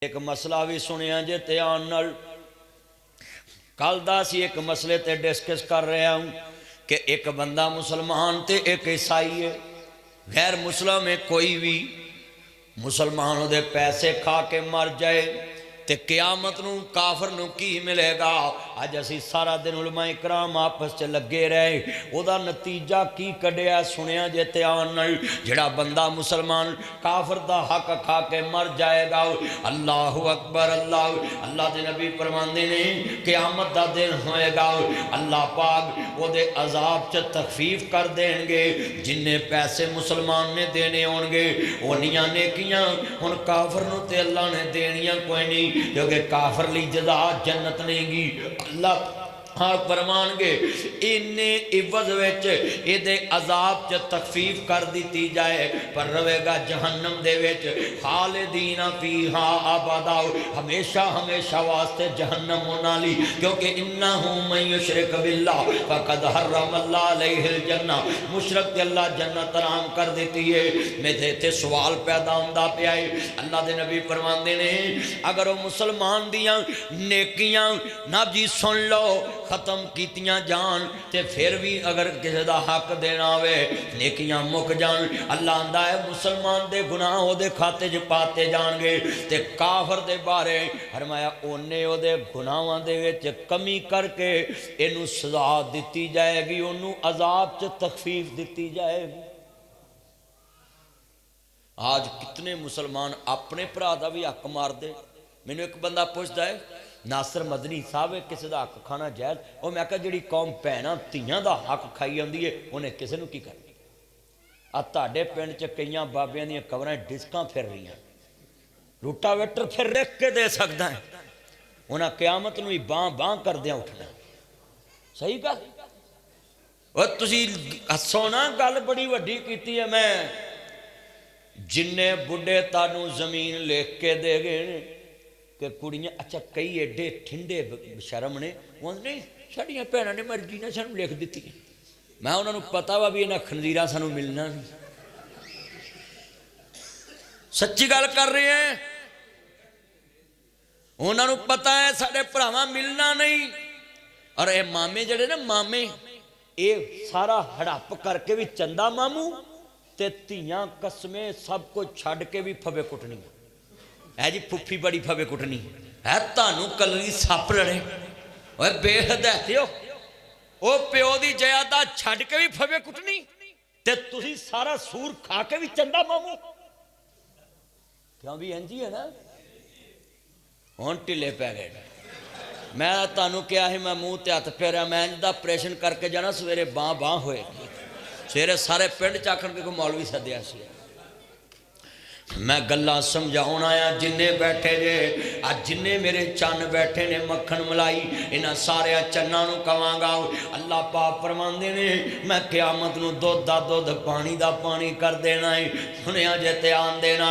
ایک مسئلہ بھی سنیا جے دھیان نال کل دا سی ایک مسئلے تے ڈسکس کر رہا ہوں کہ ایک بندہ مسلمان تے ایک عیسائی ہے غیر مسلم ہے کوئی بھی مسلمانوں دے پیسے کھا کے مر جائے تے قیامت نو کافر نو کی ملے گا آج اسی سارا دن علماء اکرام آپس چ لگے رہے او دا نتیجہ کی کڈیا سنیا جے دھیان نال جڑا بندہ مسلمان کافر دا حق کھا کے مر جائے گا اللہ اکبر اللہ دے نبی فرماندے نے قیامت دا دن ہوئے گا اللہ پاک او دے عذاب چ تخفیف کر دیں گے جن پیسے مسلمان نے دینے ہون گے اونیاں نیکیاں ہن کافر نو تے اللہ نے دینیاں کوئی نہیں کیونکہ کافر لی جزا جنت نہیں گی اللہ فرمان گے انہیں عوض وچ ایدے عذاب چ تخفیف کر دیتی جائے پر روے گا جہنم دے وچ خالدین فیہا ابدا ہمیشہ ہمیشہ واسطے جہنم ہونا لی کیونکہ انہو من یشرک باللہ فقد حرم اللہ علیہ الجنہ مشرک تے اللہ جنت حرام کر دیتی ہے میں تے سوال پیدا ہوندا پیا ہے اللہ دے نبی فرماندے نے اگر وہ مسلمان دیاں نیکیاں نہ جی سن لو ختم کیتیاں جان تے پھر بھی اگر کسی دا حق دینا ہوئے نیکیاں مک جان اللہ آندہ ہے مسلمان دے گناہ ہو دے کھاتے جو پاتے جان گے تے کافر دے بارے فرمایا اونے ہو دے گناہاں دے وچ کمی کر کے انہوں سزا دیتی جائے گی انہوں عذاب چ تخفیف دیتی جائے گی آج کتنے مسلمان اپنے پرا دا بھی حق مار دے میں نے ایک بندہ پوچھتا ہے ناصر مدنی صاحب کسی دا حق کھانا جائز اور میں کہا جڑی قوم پینا تیاں دا حق کھائی آندی ہے انہیں کسی نو کی کرنی تہاڈے پنڈ چ کئیاں بابیاں دیاں قبراں ڈسکاں پھر رہی ہیں روٹا ویٹر پھر رکھ کے دے سکدا ہے انہاں قیامت نو ہی باں باں کر دیاں اٹھنا صحیح گل اور تسی ہسو نا گل بڑی وڈی کیتی ہے میں جننے بڈھے تانوں زمین لکھ کے دے گئے کہ کڑیاں اچھا کئی ایڈے ٹھنڈے شرم نے وہ نہیں ساڑیاں بھیناں نے مرضی نہ سانوں لکھ دیتی میں انہوں نے پتا وا بھی انہاں خنزیراں سانوں ملنا نہیں سچی گل کر رہے ہیں انہوں نے پتا ہے ساڈے بھراواں ملنا نہیں اور اے مامے جڑے نا مامے اے سارا ہڑپ کر کے بھی چندہ ماموں تے تیاں قسمیں سب کو چھڑ کے بھی پھبے کٹنی ہے جی پھپھی بڑی پھبے کٹنی ہے تانوں کلری سپ لڑے اوے بے ہدایتی ہو او پیو دی جیادہ چھڑ کے بھی پھبے کٹنی تے تسی سارا سور کھا کے بھی چندہ مامو کیوں بھی انجی ہے نا ہون ٹلے پہ گئے میں تانوں کیا ہے میں منہ تے ہاتھ پھیریا میں انج دا پریشن کر کے جانا سویرے باں باں ہوئے سویرے سارے پنڈ چاکھن کے کوئی مولوی سدیا سی میں گلہ سمجھاؤں آیا جننے بیٹھے جے آج جننے میرے چان بیٹھے نے مکھن ملائی انہاں سارے چنہ نو کواں گا اللہ پاک فرماندے نے میں قیامت نو دودھ دا دودھ پانی دا پانی کر دینا ہے سنیا جے تے آن دینا